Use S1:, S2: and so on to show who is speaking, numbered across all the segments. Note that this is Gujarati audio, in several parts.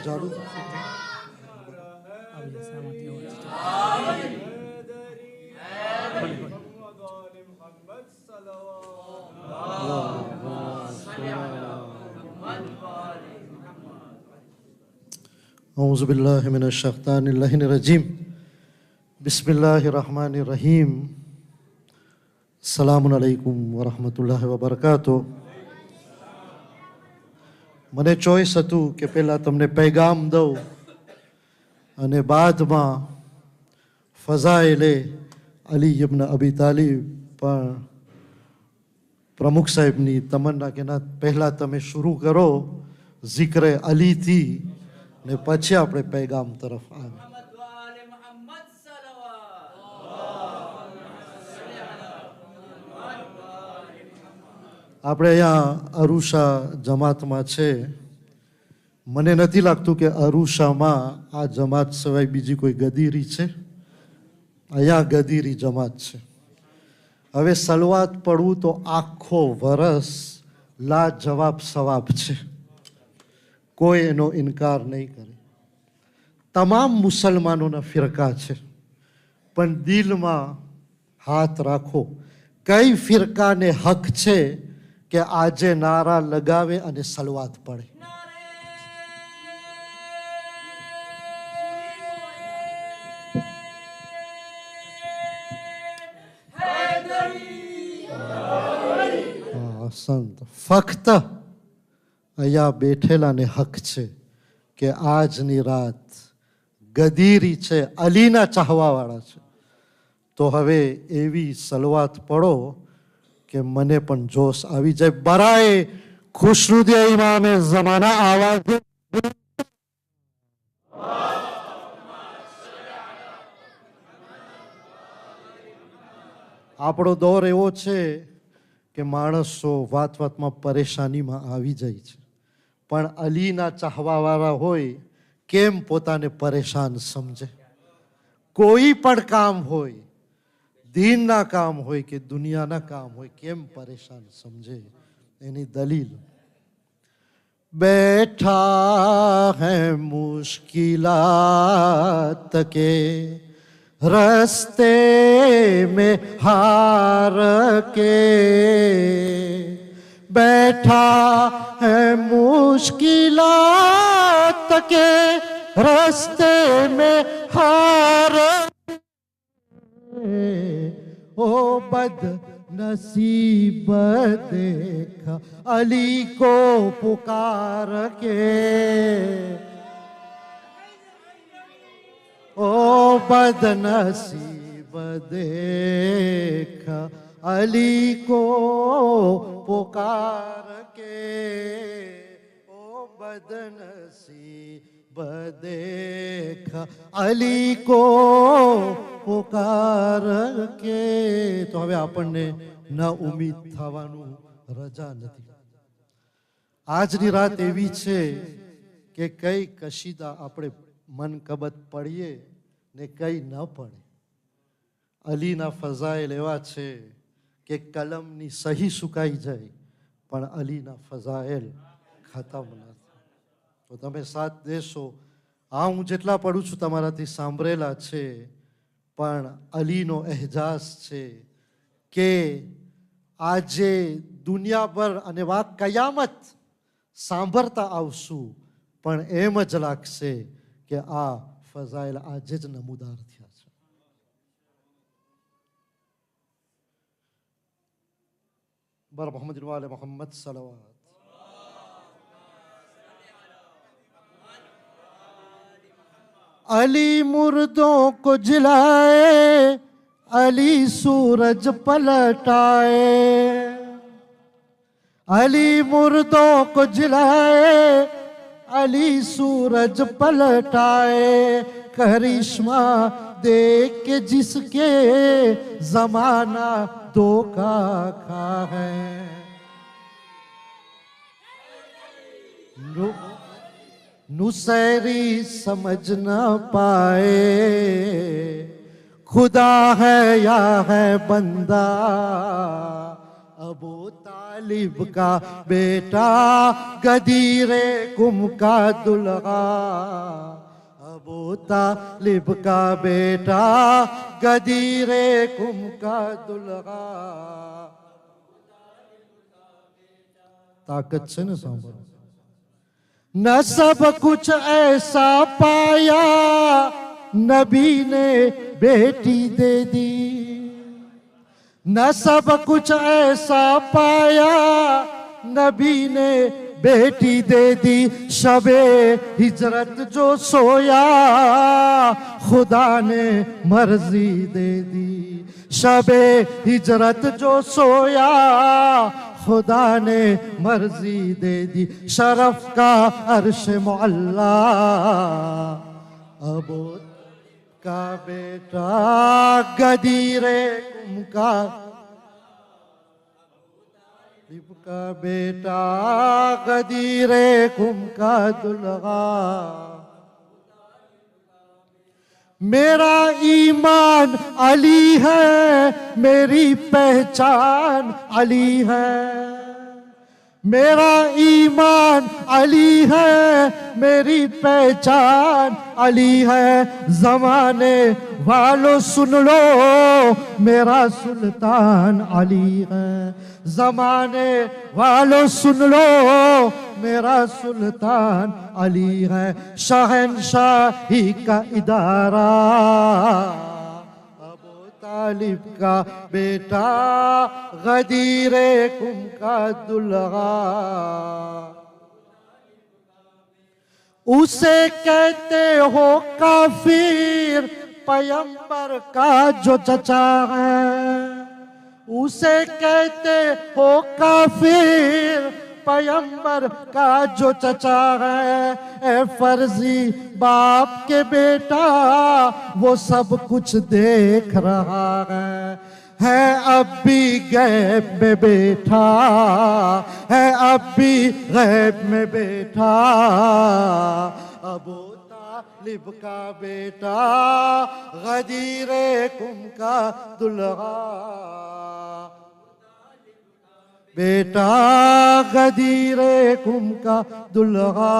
S1: झाड़ू औज़ुबिल्लाहि मिनश्शैतानिर्रजीम बिस्मिल्लाहिर्रहमानिर्रहीम अस्सलामु अलैकुम वरहमतुल्लाहि वबरकातुह। મને ચોઈસ હતું કે પહેલાં તમને પૈગામ દઉં અને બાદમાં ફઝાઇલે અલી ઇબ્ન અબી તાલિબ પણ પ્રમુખ સાહેબની તમન્ના કે ના પહેલાં તમે શરૂ કરો ઝિક્ર અલીથી ને પછી આપણે પૈગામ તરફ આવે. આપણે અહીંયા અરુષા જમાતમાં છે. મને નથી લાગતું કે અરુષામાં આ જમાત સિવાય બીજી કોઈ ગદીરી છે. અહીંયા ગદીરી જમાત છે. હવે સલવાત પડવું તો આખો વરસ લાજવાબ સવાબ છે, કોઈ એનો ઇનકાર નહીં કરે. તમામ મુસલમાનોના ફિરકા છે, પણ દિલમાં હાથ રાખો કઈ ફિરકાને હક છે કે આજે નારા લગાવે અને સલવાત પડે. સંત ફક્ત અહીંયા બેઠેલાને હક છે કે આજની રાત ગદીરી છે, અલીના ચાહવાવાળા છે. તો હવે એવી સલવાત પડો કે મને પણ જોશ આવી જાય. બરાએ ખુશનુદે ઇમામે ઝમાના આવાજ. આપણો દોર એવો છે કે માણસો વાત વાતમાં પરેશાનીમાં આવી જાય છે, પણ અલીના ચાહવાવાળા હોય કેમ પોતાને પરેશાન સમજે? કોઈ પણ કામ હોય, દીનના કામ હોય કે દુનિયાના કામ હોય, કેમ પરેશાન સમજે? એની દલીલ બેઠા હૈ મુશ્किलात के रस्ते में हार के, बैठा है मुश्किलात के रस्ते में हार ओ बद नसीब देखा अली को पुकार के, ओ बदनसीब देखा अली को पुकार के, ओ बदनसीब देखा अली को पुकार के. તો હવે આપણને ન ઉમ્મીદ થવાનું રજા નથી. આજની રાત એવી છે કે કઈ કશીદા આપણે મનકબત પડીએ ને કઈ ન પડે. અલીના ફઝાઇલ એવા છે કે કલમની સહી સુકાઈ જાય પણ અલીના ફઝાઇલ ખતમ ન થાય. તો તમે સાથ દેશો. આ હું જેટલા પડું છું તમારાથી સાંભળેલા છે, પણ અલીનો એહજાઝ છે કે આજે દુનિયાભર અને વાત કયામત સાંભળતા આવશું પણ એમ જ લાગશે કે આ ફઝાઇલ આજે જ નમૂદાર થયા છે. બર મોહમ્મદ વાલે મોહમ્મદ સલવાત. अली मुर्दों को जिलाए, अली सूरज पलटाए, अली मुर्दों को जिलाए, अली सूरज पलटाए, करिश्मा देख के जिसके जमाना धोखा खा है. नुसैरी समझ न पाए खुदा है या है बंदा, अबू तालिब तालिब का बेटा गदीरे कुम का दुल्हा, अबू तालिब का बेटा गदीरे कुम का दुल्हा। ताकत से न सांभळो। न सब कुछ ऐसा पाया नबी ने बेटी दे दी, न सब कुछ ऐसा पाया नबी ने बेटी दे दी। शबे हिजरत जो सोया खुदा ने मर्जी दे दी, शबे हिजरत जो सोया खुदा ने मर्जी दे दी। शरफ का अर्श मुअल्ला अबू का बेटा गदीरे कुम का बेटा गदीरे कुम का दुल्हा। मेरा ईमान अली है, मेरी पहचान अली है, मेरा ईमान अली है, मेरी पहचान अली है। जमाने वालों सुन लो मेरा सुल्तान अली है, जमाने वालों सुन लो मेरा सुल्तान अली है। शहंशाही का इदारा अबू तालिब का बेटा गदीरे कुम का दुल्हा। उसे कहते हो काफिर पैगंबर का जो चचा है, उसे कहते हो काफिर पैगंबर का जो चचा है। ए फर्जी बाप के बेटा वो सब कुछ देख रहा है अब भी गैब में बैठा, है अब भी गैब में बैठा। अबू तालिब का बेटा गदीरे कुम का दुल्हा, बेटा गदीरे कुम का दुल्हा।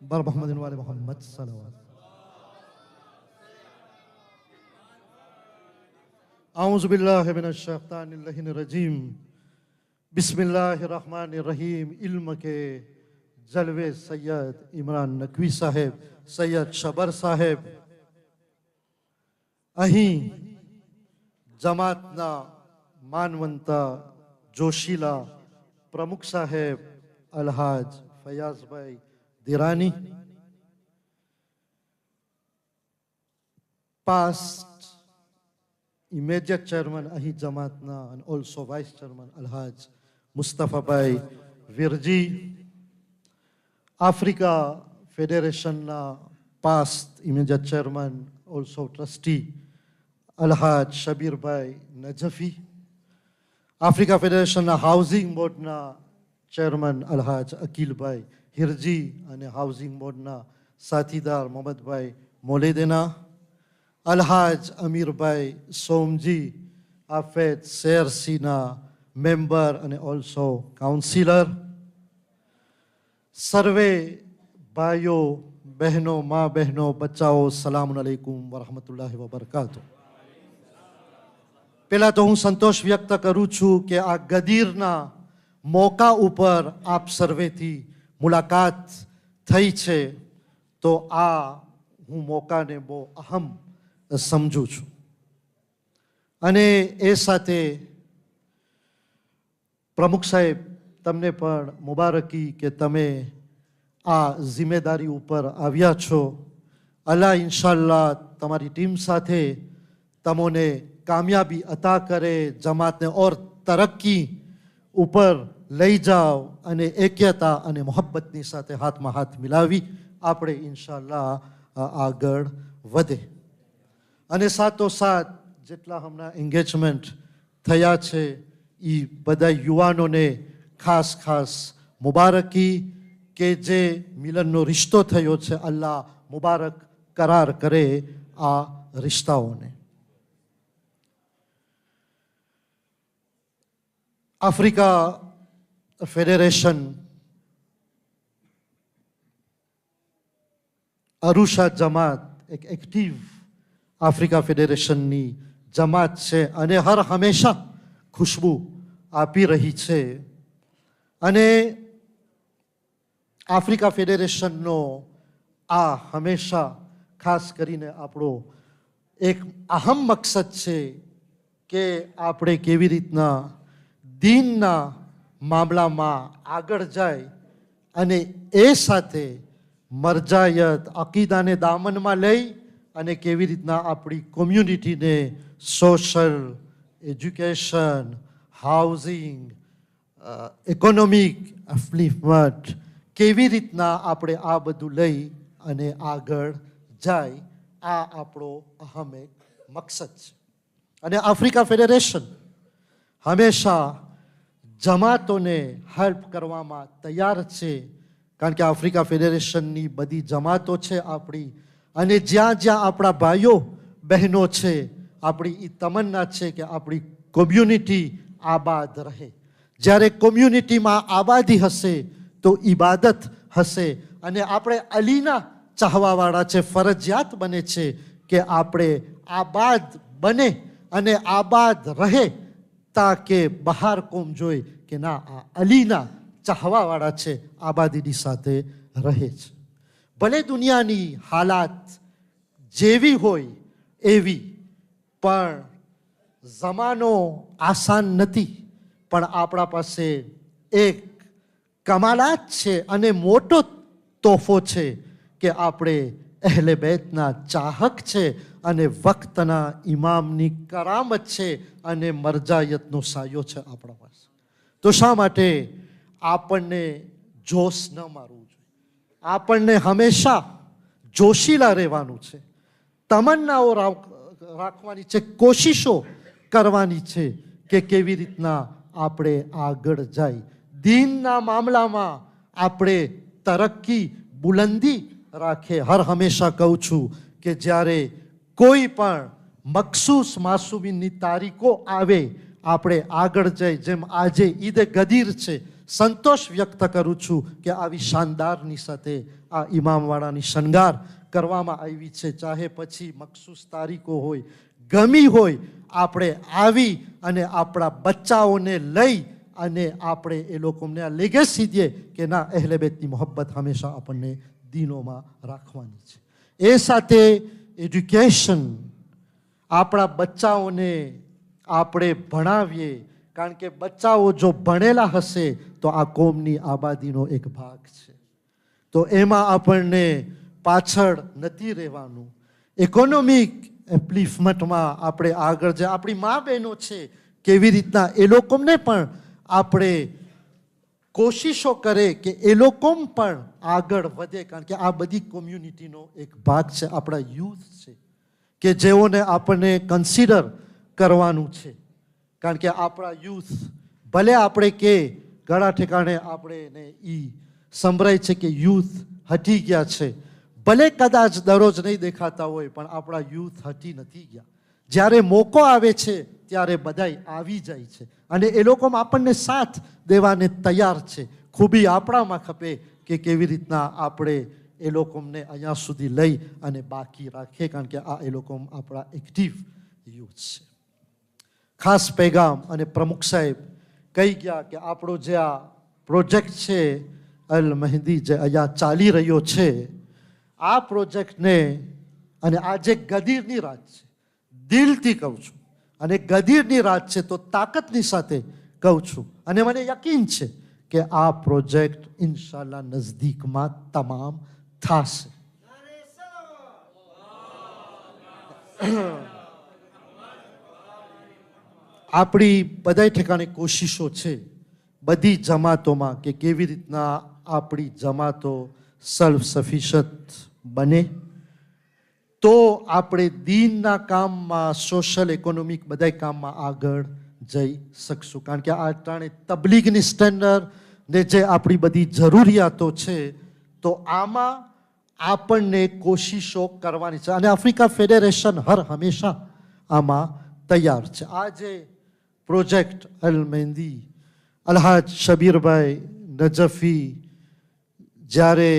S1: बर मोहम्मद वाले मोहम्मद सल्लल्लाहु। औज़ु बिल्लाहि मिनश शैतानिर रजीम। बिस्मिल्लाहिर रहमानिर रहीम। इल्म के जलवे सैयद इमरान नकवी साहेब, सैयद शबर साहेब અહીં જમાતના માનવંતા જોશીલા પ્રમુખ સાહેબ અલહાજ ફયાઝભાઈ દિરાની, past immediate chairman અહીં જમાતના and also vice chairman અલહાજ મુસ્તફાભાઈ વિરજી, આફ્રિકા ફેડરેશનના past immediate chairman also trustee અલહાજ શબીરભાઈ નજફી, આફ્રિકા ફેડરેશનના હાઉસિંગ બોર્ડના ચેરમેન અલહાજ અકીલભાઈ હિરજી અને હાઉસિંગ બોર્ડના સાથીદાર મોહમ્મદભાઈ મોલેદેના, અલહાજ અમીરભાઈ સોમજી આફેદ શેરસીના મેમ્બર અને ઓલ્સો કાઉન્સિલર, સર્વે ભાઈઓ બહેનો મા બહેનો બચ્ચાઓ સલામ અલૈકુમ વરહમતુલ્લાહિ વબરકાતુ। પહેલા તો હું સંતોષ વ્યક્ત કરું છું કે આ ગદીરના મોકા ઉપર આપ સર્વેથી મુલાકાત થઈ છે, તો આ હું મોકાને બહુ અહમ સમજું છું। અને એ સાથે પ્રમુખ સાહેબ તમને પણ મુબારકી કે તમે આ જિમ્મેદારી ઉપર આવ્યા છો। અલ્લાહ ઇન્શાઅલ્લાહ તમારી ટીમ સાથે તમોને कामयाबी अता करे, जमात ने और तरक्की ऊपर लई जाओ अने ऐक्यता अने मोहब्बतनी साथे हाथ में हाथ मिलावी आपणे इंशाअल्लाह आगळ वधे। अने साथोसाथ जेटला हमना एंगेजमेंट थया छे ई बधा युवानोने खास खास मुबारकी के जे मिलननो रिश्तो थयो छे, अल्लाह मुबारक करार करे आ रिश्ताओने। આફ્રિકા ફેડરેશન અરુષા જમાત એક એક્ટિવ આફ્રિકા ફેડરેશનની જમાત છે અને હર હંમેશા ખુશ્બુ આપી રહી છે. અને આફ્રિકા ફેડરેશનનો આ હંમેશા ખાસ કરીને આપણો એક અહમ મકસદ છે કે આપણે કેવી રીતના દીનના મામલામાં આગળ જાય અને એ સાથે મરજાયત અકીદાને દામનમાં લઈ અને કેવી રીતના આપણી કોમ્યુનિટીને સોશિયલ, એજ્યુકેશન, હાઉસિંગ, ઇકોનોમિક અપલિફમેન્ટ કેવી રીતના આપણે આ બધું લઈ અને આગળ જાય, આ આપણો અહમ એક મકસદ છે. અને આફ્રિકા ફેડરેશન હંમેશા જમાતોને હેલ્પ કરવામાં તૈયાર છે, કારણ કે આફ્રિકા ફેડરેશનની બધી જમાતો છે આપણી, અને જ્યાં જ્યાં આપણા ભાઈઓ બહેનો છે, આપણી એ તમન્ના છે કે આપણી કોમ્યુનિટી આબાદ રહે. જ્યારે કોમ્યુનિટીમાં આબાદી હશે તો ઇબાદત હશે. અને આપણે અલીના ચાહવાવાળા છે, ફરજિયાત બને છે કે આપણે આબાદ બને અને આબાદ રહે, તાકે બહાર કોમ જોઈ કે ના આ અલીના ચાહવાવાળા છે, આબાદીની સાથે રહે છે. ભલે દુનિયાની હાલાત જેવી હોય એવી, પણ જમાનો આસાન નથી. પણ આપણા પાસે એક કમાલાત છે અને મોટો તોહફો છે કે આપણે અહેલે બેતના ચાહક છે અને વક્તના ઇમામની કરામત છે અને મરજાયતનો સાયો છે આપણા પાસે. તો શા માટે આપણને જોશ ન મારવું જોઈએ? આપણને હંમેશા જોશીલા રહેવાનું છે, તમન્નાઓ રાખવાની છે, કોશિશો કરવાની છે કે કેવી રીતના આપણે આગળ જાય. દીનના મામલામાં આપણે તરક્કી, બુલંદી રાખે. હર હંમેશા કહું છું કે જ્યારે કોઈ પણ મખસૂસ માસૂમીની તારીખો આવે, આપણે આગળ જઈ, જેમ આજે ઈદ ગદીર છે, સંતોષ વ્યક્ત કરું છું કે આવી શાનદારની સાથે આ ઇમામવાળાની શણગાર કરવામાં આવી છે. ચાહે પછી મખસૂસ તારીખો હોય, ગમી હોય, આપણે આવી અને આપણા બચ્ચાઓને લઈ અને આપણે એ લોકોને આ લેગેસી દઈએ કે ના, અહેલે બેતની મોહબ્બત હંમેશા આપણને દિલોમાં રાખવાની છે. એ સાથે એજ્યુકેશન, આપણા બચ્ચાઓને આપણે ભણાવીએ, કારણ કે બચ્ચાઓ જો ભણેલા હશે તો આ કોમની આબાદીનો એક ભાગ છે. તો એમાં આપણને પાછળ નથી રહેવાનું. ઇકોનોમિક એપ્લિફમેન્ટમાં આપણે આગળ જાય. આપણી મા બહેનો છે, કેવી રીતના એ લોકોને પણ આપણે કોશિશો કરે કે એ લોકો પણ આગળ વધે, કારણ કે આ બધી કોમ્યુનિટીનો એક ભાગ છે. આપણા યુથ છે કે જેઓને આપણને કન્સિડર કરવાનું છે, કારણ કે આપણા યુથ, ભલે આપણે કે ઘણા ઠેકાણે આપણે એ સંભળાય છે કે યુથ હટી ગયા છે, ભલે કદાચ દરરોજ નહીં દેખાતા હોય, પણ આપણા યુથ હટી નથી ગયા. જ્યારે મોકો આવે છે ત્યારે બધાય આવી જાય છે અને એ લોકોમાં આપણને સાથ દેવાને તૈયાર છે. ખૂબી આપણામાં ખપે કે કેવી રીતના આપણે એ લોકોને અહીંયા સુધી લઈ અને બાકી રાખીએ, કારણ કે આ એ લોકો આપણા એક્ટિવ યુથ છે. ખાસ પેગામ અને પ્રમુખ સાહેબ કહી ગયા કે આપણો જે આ પ્રોજેક્ટ છે અલ મહેંદી, જે અહીંયા ચાલી રહ્યો છે, આ પ્રોજેક્ટને, અને આ જે ગદીરની રાત છે, દિલથી કહું છું, અને ગદીરની રાત છે તો તાકાતની સાથે કહું છું, અને મને યકીન છે કે આ પ્રોજેક્ટ ઇન્શાલ્લાહ નજદીકમાં તમામ થશે. આપણી બધા ઠેકાણે કોશિશો છે બધી જમાતોમાં કે કેવી રીતના આપણી જમાતો સેલ્ફ સફિશિયન્ટ બને, તો આપણે દીનના કામમાં, સોશિયલ, ઇકોનોમિક બધા કામમાં આગળ જઈ શકશું. કારણ કે આ ટાણે તબલીગની સ્ટેન્ડર્ડ ને જે આપણી બધી જરૂરિયાતો છે, તો આમાં આપણને કોશિશો કરવાની છે અને આફ્રિકા ફેડરેશન હર હંમેશા આમાં તૈયાર છે. આ જે પ્રોજેક્ટ અલ મહેંદી અલ્હાજ શબીરભાઈ નજફી જ્યારે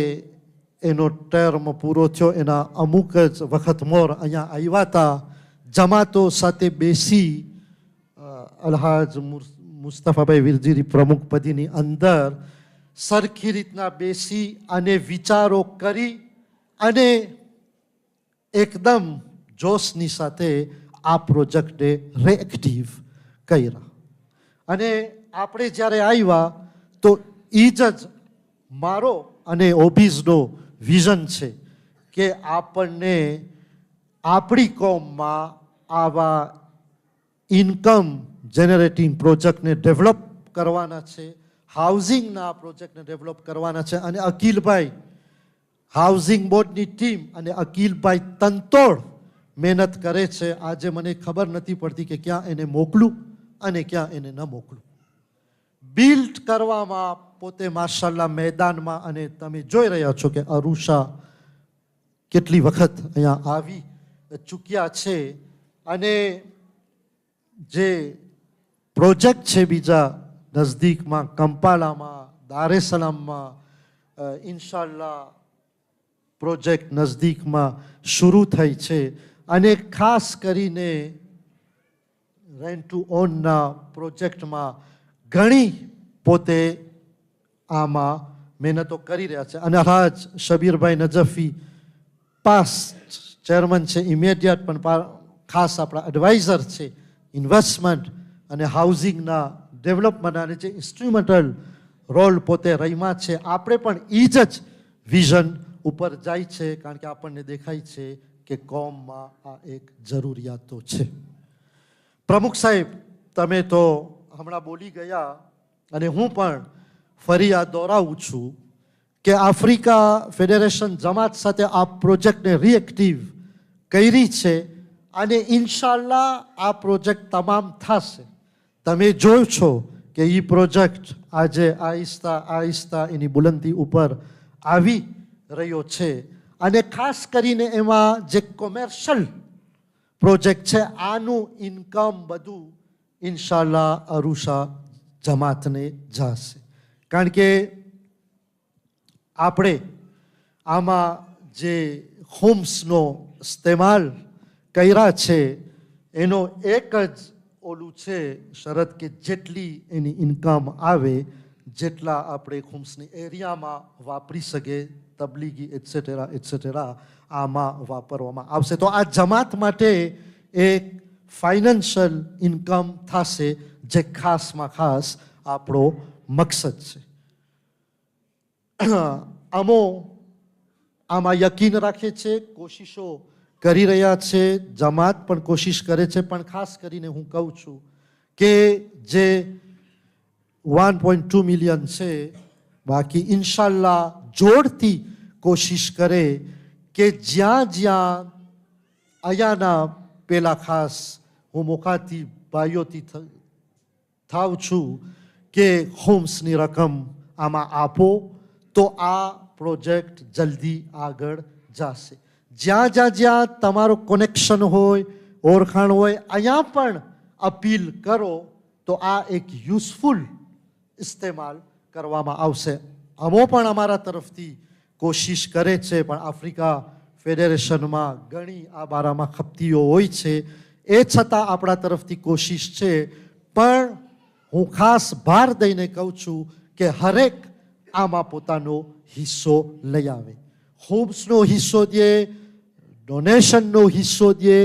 S1: એનો ટર્મ પૂરો થયો એના અમુક જ વખત મોર અહીંયા આવ્યા હતા, જમાતો સાથે બેસી અલ્હાજ મુસ્તફાભાઈ વિરજીરી પ્રમુખપદીની અંદર સરખી રીતના બેસી અને વિચારો કરી અને એકદમ જોશની સાથે આ પ્રોજેક્ટને રિએક્ટિવ કર્યા. અને આપણે જ્યારે આવ્યા તો એ જ મારો અને ઓબીઝનો વિઝન છે કે આપણને આપણી કોમમાં આવા ઇન્કમ જનરેટિંગ પ્રોજેક્ટને ડેવલપ કરવાના છે, હાઉસિંગના પ્રોજેક્ટને ડેવલપ કરવાના છે. અને અકિલભાઈ હાઉસિંગ બોર્ડની ટીમ અને અકિલભાઈ તનતોડ મહેનત કરે છે. આજે મને ખબર નથી પડતી કે ક્યાં એને મોકલું અને ક્યાં એને ન મોકલું. બિલ્ડ કરવામાં પોતે માશાલ્લાહ મેદાનમાં, અને તમે જોઈ રહ્યા છો કે અરુષા કેટલી વખત અહીંયા આવી ચૂક્યા છે. અને જે પ્રોજેક્ટ છે બીજા નજદીકમાં કંપાલામાં, દારેસલામમાં ઇન્શાલ્લાહ પ્રોજેક્ટ નજદીકમાં શરૂ થઈ છે. અને ખાસ કરીને રેન્ટ ટુ ઓનના પ્રોજેક્ટમાં ઘણી પોતે આમાં મહેનતો કરી રહ્યા છે. અને અલ્હાજ શબીરભાઈ નજફી પાસ્ટ ચેરમેન છે, ઇમિડિયેટ પણ ખાસ આપણા એડવાઇઝર છે ઇન્વેસ્ટમેન્ટ અને હાઉસિંગના ડેવલપમેન્ટ અને જે ઇન્સ્ટ્રુમેન્ટલ રોલ પોતે રહીમાં છે. આપણે પણ એ જ વિઝન ઉપર જાય છે, કારણ કે આપણને દેખાય છે કે કોમમાં આ એક જરૂરિયાતો છે. પ્રમુખ સાહેબ, તમે તો હમણાં બોલી ગયા અને હું પણ ફરી આ દોહરાવું છું કે આફ્રિકા ફેડરેશન જમાત સાથે આ પ્રોજેક્ટને રિએક્ટિવ કરી છે અને ઇન્શાલ્લાહ આ પ્રોજેક્ટ તમામ થશે. તમે જોયો છો કે એ પ્રોજેક્ટ આજે આહિસ્તા આહિસ્તા એની બુલંદી ઉપર આવી રહ્યો છે. અને ખાસ કરીને એમાં જે કોમર્શિયલ પ્રોજેક્ટ છે આનું ઇન્કમ બધું ઇન્શાલ્લાહ અરુષા જમાતને જશે. કારણ કે આપણે આમાં જે હોમ્સનો ઇસ્તેમાલ કર્યા છે એનો એક જ ઓલું છે શરત કે જેટલી એની ઇન્કમ આવે જેટલા આપણે હોમ્સની એરિયામાં વાપરી શકે, તબલીગી એટસેટેરા એટસેટેરા આમાં વાપરવામાં આવશે. તો આ જમાત માટે એક ફાઇનાન્શિયલ ઇન્કમ થશે જે ખાસમાં ખાસ આપણો મકસદ છે. અમો આમાં યકીન રાખે છે, કોશિશો કરી રહ્યા છે, જમાત પણ કોશિશ કરે છે. પણ ખાસ કરીને હું કહું છું કે જે 1.2 મિલિયન છે, બાકી ઇન્શાલ્લાહ જોડથી કોશિશ કરે કે જ્યાં જ્યાં અહીંયાના પેલા ખાસ હું મોકાતી ભાઈઓથી થાવ છું કે હોમ્સની રકમ આમાં આપો તો આ પ્રોજેક્ટ જલ્દી આગળ જશે. જ્યાં જ્યાં જ્યાં તમારો કનેક્શન હોય, ઓળખાણ હોય, અહીંયા પણ અપીલ કરો તો આ એક યુઝફુલ ઇસ્તેમાલ કરવામાં આવશે. અમો પણ અમારા તરફથી કોશિશ કરે છે, પણ આફ્રિકા ફેડરેશનમાં ઘણી આ બારામાં ખપતીઓ હોય છે. એ છતાં આપણા તરફથી કોશિશ છે. પણ હું ખાસ ભાર દઈને કહું છું કે હરેક આમાં પોતાનો હિસ્સો લઈ આવે. હોમ્સનો હિસ્સો દે, ડોનેશનનો હિસ્સો દે,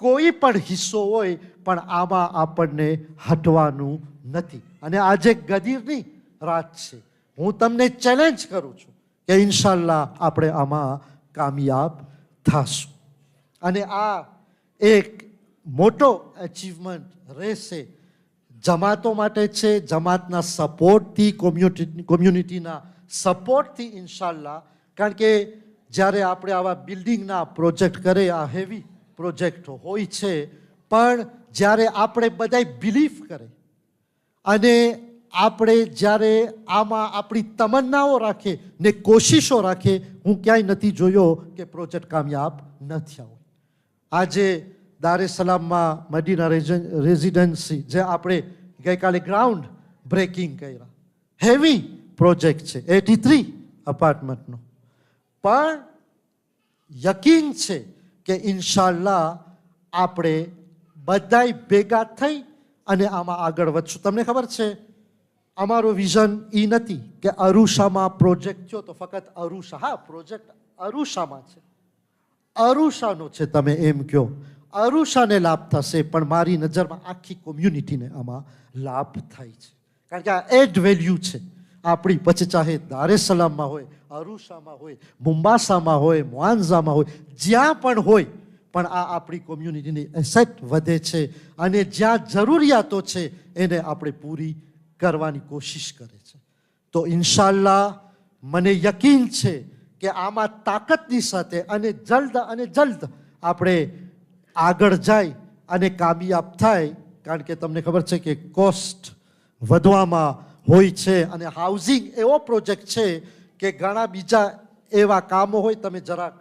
S1: કોઈ પણ હિસ્સો હોય, પણ આમાં આપણને હટવાનું નથી. અને આજે ગદીરની રાત છે. હું તમને ચેલેન્જ કરું છું કે ઇન્શાલ્લાહ આપણે આમાં કામયાબ થશું. અને આ એક મોટો અચીવમેન્ટ રહેશે જમાતો માટે છે. જમાતના સપોર્ટથી, કોમ્યુનિટીના સપોર્ટથી ઇન્શાલ્લાહ. કારણ કે જ્યારે આપણે આવા બિલ્ડિંગના પ્રોજેક્ટ કરે, આ હેવી પ્રોજેક્ટ હોય છે, પણ જ્યારે આપણે બધા બિલીફ કરે અને આપણે જ્યારે આમાં આપણી તમન્નાઓ રાખે ને કોશિશો રાખે, હું ક્યાંય નથી જોયો કે પ્રોજેક્ટ કામયાબ ન થયા હોય. આજે દારેસલામમાં મદીના રેઝિડેન્સી જે આપણે ગઈકાલે ગ્રાઉન્ડ બ્રેકિંગ કર્યા. હેવી પ્રોજેક્ટ છે 83 અપાર્ટમેન્ટનો, પણ યકીન છે કે ઇન્શાલ્લાહ આપણે બધાય ભેગા થઈ અને આમાં આગળ વધશું. તમને ખબર છે અમારો વિઝન એ નથી કે અરુષામાં પ્રોજેક્ટ થયો તો ફક્ત અરુષા, હા પ્રોજેક્ટ અરુષામાં છે, અરુષાનો છે તમે એમ કહો, અરુષાને લાભ થશે, પણ મારી નજરમાં આખી કોમ્યુનિટીને આમાં લાભ થાય છે. કારણ કે આ એડ વેલ્યુ છે આપણી. પછી ચાહે દારે સલામમાં હોય, અરુષામાં હોય, મુંબાસામાં હોય, મુઆન્ઝામાં હોય, જ્યાં પણ હોય, પણ આ આપણી કોમ્યુનિટીની એસેટ વધે છે અને જ્યાં જરૂરિયાતો છે એને આપણે પૂરી કરવાની કોશિશ કરે છે. તો ઇન્શાલ્લાહ મને યકીન છે કે આમાં તાકાતની સાથે અને જલ્દ આપણે આગળ જાય અને કામયાબ થાય. કારણ કે તમને ખબર છે કે કોસ્ટ વધવામાં હોય છે અને હાઉસિંગ એવો પ્રોજેક્ટ છે કે ઘણા બીજા એવા કામો હોય તમે જરાક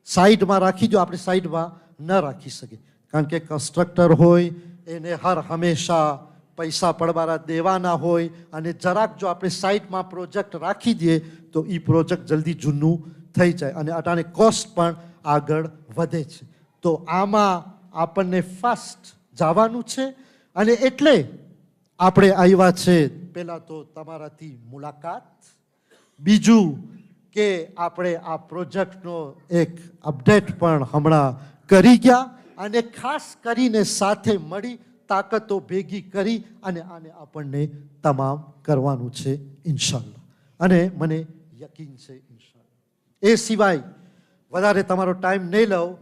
S1: સાઈડમાં રાખી દો, આપણે સાઈડમાં ન રાખી શકીએ. કારણ કે કન્સ્ટ્રક્ટર હોય એને હંમેશા પૈસા પડવાના દેવાના હોય અને જરાક જો આપણે સાઈડમાં પ્રોજેક્ટ રાખી દઈએ તો એ પ્રોજેક્ટ જલ્દી જૂનું થઈ જાય અને અટાણે કોસ્ટ પણ આગળ વધે છે. તો આમાં આપણને ફાસ્ટ જવાનું છે અને એટલે આપણે આવ્યા છે. પહેલાં તો તમારાથી મુલાકાત, બીજું કે આપણે આ પ્રોજેક્ટનો એક અપડેટ પણ હમણાં કરી ગયા અને ખાસ કરીને સાથે મળી તાકાતો ભેગી કરી અને આને આપણને તમામ કરવાનું છે ઇન્શાલ્લાહ. અને મને યકીન છે ઇન્શાલ્લાહ. એ સિવાય વધારે તમારો ટાઈમ નહીં લઉં.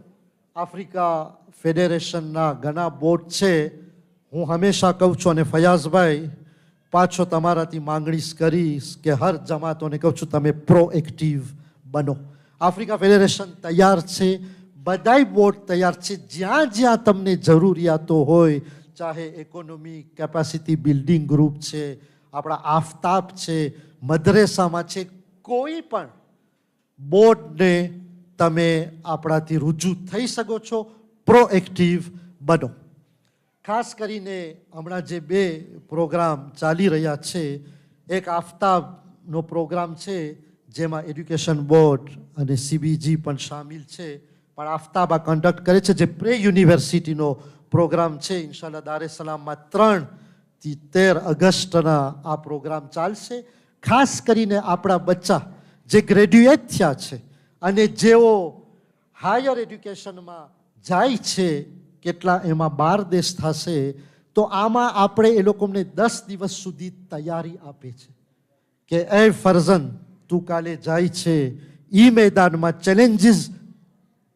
S1: આફ્રિકા ફેડરેશનના ઘણા બોર્ડ છે. હું હંમેશા કહું છું અને ફયાઝભાઈ પાછો તમારાથી માંગણી કરીશ કે હર જમાતોને કહું છું તમે પ્રોએક્ટિવ બનો. આફ્રિકા ફેડરેશન તૈયાર છે, બધાય બોર્ડ તૈયાર છે. જ્યાં તમને જરૂરિયાતો હોય, ચાહે ઇકોનોમી કેપેસિટી બિલ્ડિંગ ગ્રુપ છે, આપણા આફતાબ છે, મદ્રેસામાં છે, કોઈ પણ બોર્ડને તમે આપણાથી રૂજુ થઈ શકો છો. પ્રોએક્ટિવ બનો. ખાસ કરીને હમણાં જે 2 પ્રોગ્રામ ચાલી રહ્યા છે, એક આફતાબનો પ્રોગ્રામ છે જેમાં એડ્યુકેશન બોર્ડ અને CBG પણ સામેલ છે, પણ આફતાબ આ કન્ડક્ટ કરે છે જે પ્રે યુનિવર્સિટીનો પ્રોગ્રામ છે. ઇન્શાલ્લાહ દારે સલામમાં 3 થી 13 ઓગસ્ટના આ પ્રોગ્રામ ચાલશે. ખાસ કરીને આપણા બચ્ચા જે ગ્રેજ્યુએટ થયા છે અને જેઓ હાયર એડ્યુકેશનમાં જાય છે, કેટલા એમાં 12 દેશ થશે, તો આમાં આપણે એ લોકોને 10 દિવસ સુધી તૈયારી આપે છે કે એ ફરઝન તું કાલે જાય છે એ મેદાનમાં ચેલેન્જીસ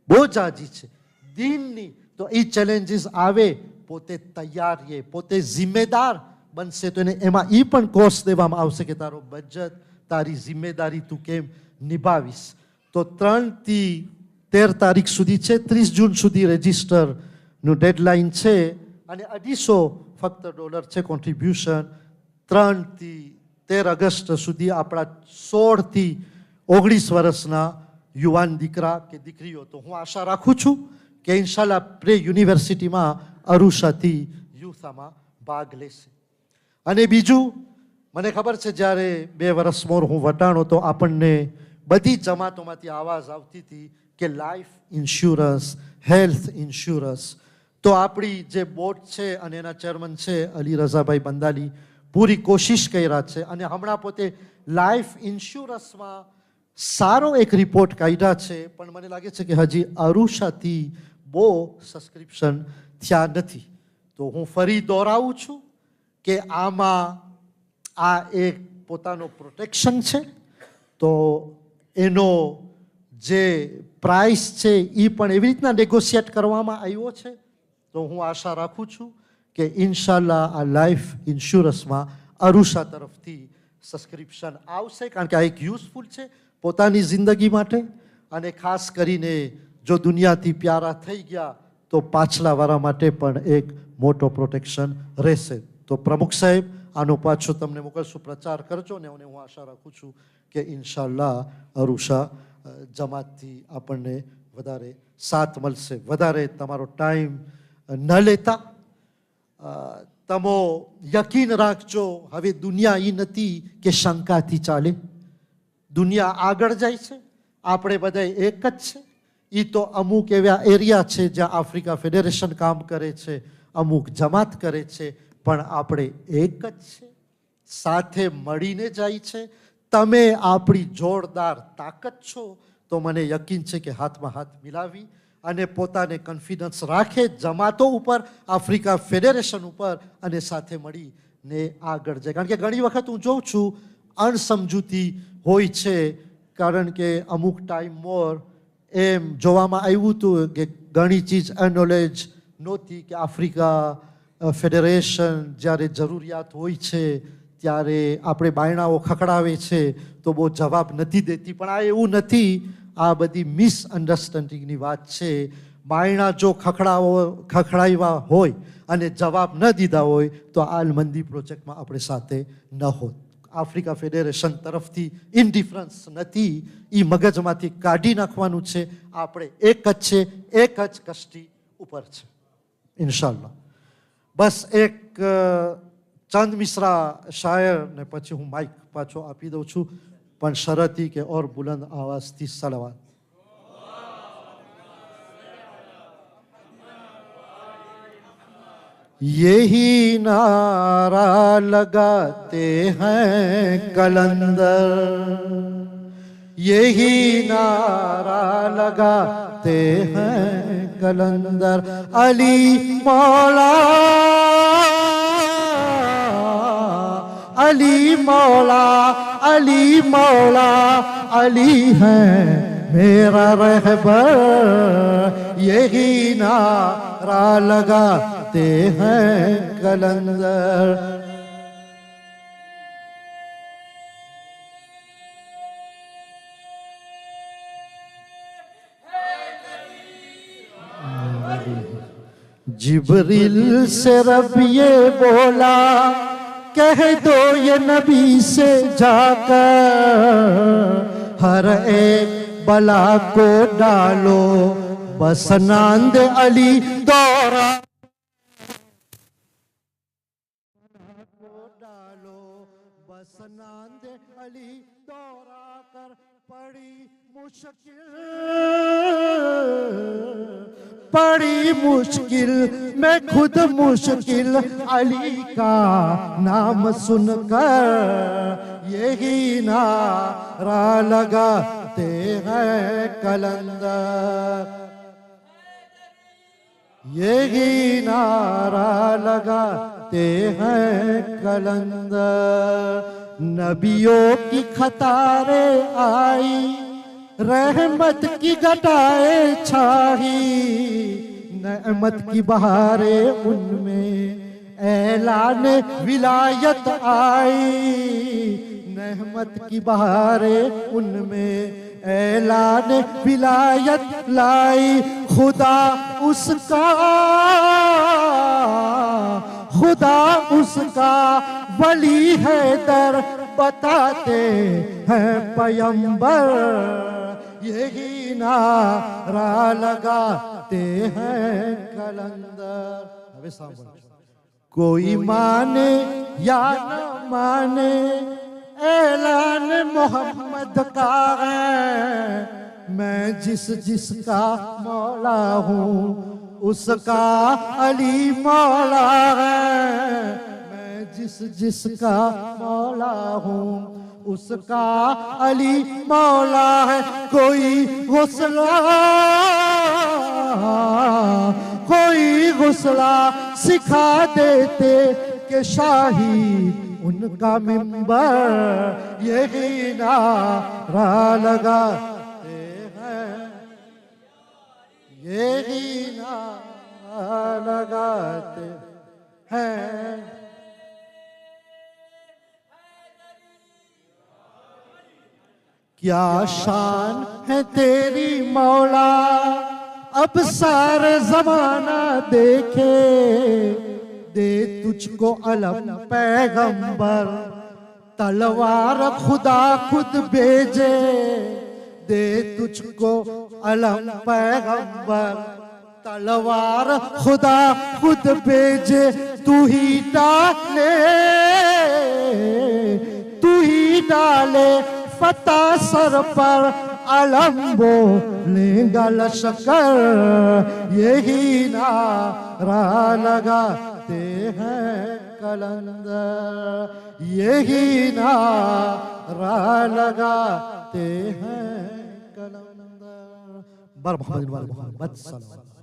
S1: બહુ જાજી છે દીનની, તો એ ચેલેન્જીસ આવે પોતે તૈયાર રહે, પોતે જિમ્મેદાર બનશે. તો એને એમાં એ પણ કોર્સ દેવામાં આવશે કે તારો બજેટ, તારી જિમ્મેદારી તું કેમ નિભાવીશ. તો 3 થી 13 તારીખ સુધી છે. 30 જૂન સુધી રજિસ્ટરનું ડેડલાઇન છે અને $250 ફક્ત છે કોન્ટ્રીબ્યુશન. 3 થી 13 ઓગસ્ટ સુધી આપણા 16 થી 19 વર્ષના યુવાન દીકરા કે દીકરીઓ, તો હું આશા રાખું છું કે ઇન્શાલ્લાહ પ્રે યુનિવર્સિટીમાં અરુષાથી યુથામાં ભાગ લેશે. અને બીજું મને ખબર છે જ્યારે 2 વર્ષ મોર હું વટાણો તો આપણને બધી જમાતોમાંથી આવાજ આવતી હતી કે લાઈફ ઇન્સ્યોરન્સ, હેલ્થ ઇન્સ્યોરન્સ. તો આપણી જે બોર્ડ છે અને એના ચેરમેન છે અલી રઝાભાઈ બંદાલી પૂરી કોશિશ કર્યા છે અને હમણાં પોતે લાઈફ ઇન્સ્યોરન્સમાં સારો એક રિપોર્ટ કાઢ્યા છે, પણ મને લાગે છે કે હજી અરુષાથી બહુ સબસ્ક્રિપ્શન થયા નથી. તો હું ફરી દોહરાવું છું કે આમાં આ એક પોતાનો પ્રોટેક્શન છે, તો એનો જે પ્રાઇસ છે એ પણ એવી રીતના નેગોશિએટ કરવામાં આવ્યો છે. તો હું આશા રાખું છું કે ઇન્શાલ્લાહ આ લાઈફ ઇન્સ્યોરન્સમાં અરુષા તરફથી સબસ્ક્રિપ્શન આવશે. કારણ કે આ એક યુઝફુલ છે પોતાની જિંદગી માટે અને ખાસ કરીને જો દુનિયાથી પ્યારા થઈ ગયા તો પાછલા વાળા માટે પણ એક મોટો પ્રોટેક્શન રહેશે. તો પ્રમુખ સાહેબ આનો પાછો તમને મોકલશું, પ્રચાર કરજો ને હું આશા રાખું છું કે ઇન્શાલ્લાહ અરુષા જમાતથી આપણને વધારે સાથ મળશે. વધારે તમારો ટાઈમ ન લેતા તમો યકીન રાખજો, હવે દુનિયા એ નથી કે શંકાથી ચાલે. દુનિયા આગળ જાય છે, આપણે બધા એક જ છે. એ તો અમુક એવા એરિયા છે જ્યાં આફ્રિકા ફેડરેશન કામ કરે છે, અમુક જમાત કરે છે, પણ આપણે એક જ છે, સાથે મળીને જાય છે. તમે આપણી જોરદાર તાકાત છો, તો મને યકીન છે કે હાથમાં હાથ મિલાવી અને પોતાને કોન્ફિડન્સ રાખે જમાતો ઉપર, આફ્રિકા ફેડરેશન ઉપર, અને સાથે મળીને આગળ જાય. કારણ કે ઘણી વખત હું જોઉં છું અણસમજૂતી હોય છે, કારણ કે અમુક ટાઈમ મોર એમ જોવામાં આવ્યું હતું કે ઘણી ચીજ અનોલેજ નહોતી કે આફ્રિકા ફેડરેશન જ્યારે જરૂરિયાત હોય છે ત્યારે આપણે બાયણાઓ ખખડાવે છે તો બહુ જવાબ નથી દેતી. પણ આ એવું નથી, આ બધી મિસઅન્ડરસ્ટેન્ડિંગની વાત છે. બાયણા જો ખખડાવ્યા હોય અને જવાબ ન દીધા હોય તો આલમંદી પ્રોજેક્ટમાં આપણે સાથે ન હોત. આફ્રિકા ફેડરેશન તરફથી ઇનડિફરન્સ નથી, એ મગજમાંથી કાઢી નાખવાનું છે. આપણે એક જ છે, એક જ કષ્ટી ઉપર છે ઇન્શાલ્લાહ. બસ એક ચંદ મિશ્રા શાયર ને પછી હું માઇક પાછો આપી દઉં છું, પણ શરતી કે ઓર બુલંદ આવાજથી સલવાત. यही नारा लगाते हैं कलंदर, यही नारा लगाते हैं कलंदर. अली मौला, अली मौला, अली मौला, अली है मेरा रहबर. यही नारा लगाते हैं कलंदर. जिब्रील से रब ये बोला, कह दो ये नबी से जाकर, हर एक बला को डालो बस नांद अली दौरा को डालो बस नांद अली दौरा कर. पड़ी मुश्किल मैं खुद मुश्किल अली का नाम सुनकर, यही नारा लगाते हैं कलंदर. यही नारा लगाते हैं कलंदर. नबियों की खतारें आई, रहमत की घटाएं छाई, नेमत की बहारें उनमें ऐलान विलायत आई. नेमत की बहारें उनमें ऐलान विलायत लाई. खुदा उसका, खुदा उसका वली है दर बताते हैं पैगंबर. यही नारा लगाते हैं कलंदर. હવે સાંભળો, कोई माने या न माने ऐलान मोहम्मद का है. मैं जिसका मौला हूँ उसका अली मौला है. मैं जिसका मौला हूँ उसका अली मौला है. कोई गुस्ला सिखा देते कि शाही उनका मिंबर. यही नारा लगाते हैं, यही नारा लगाते हैं. क्या शान है तेरी मौला, अब सारे जमाना देखे. दे तुझको अलम पैगंबर, तलवार खुदा खुद भेजे. दे तुझको अलम पैगंबर, तलवार खुदा खुद भेजे. तू ही डाले फता सर पर अलम्बो लेंगा लश्कर, यही नारा लगाते हैं कलंदर, यही नारा लगाते हैं कलंदर। बर मोहम्मद सल्लल्लाहु अलैहि वसल्लम।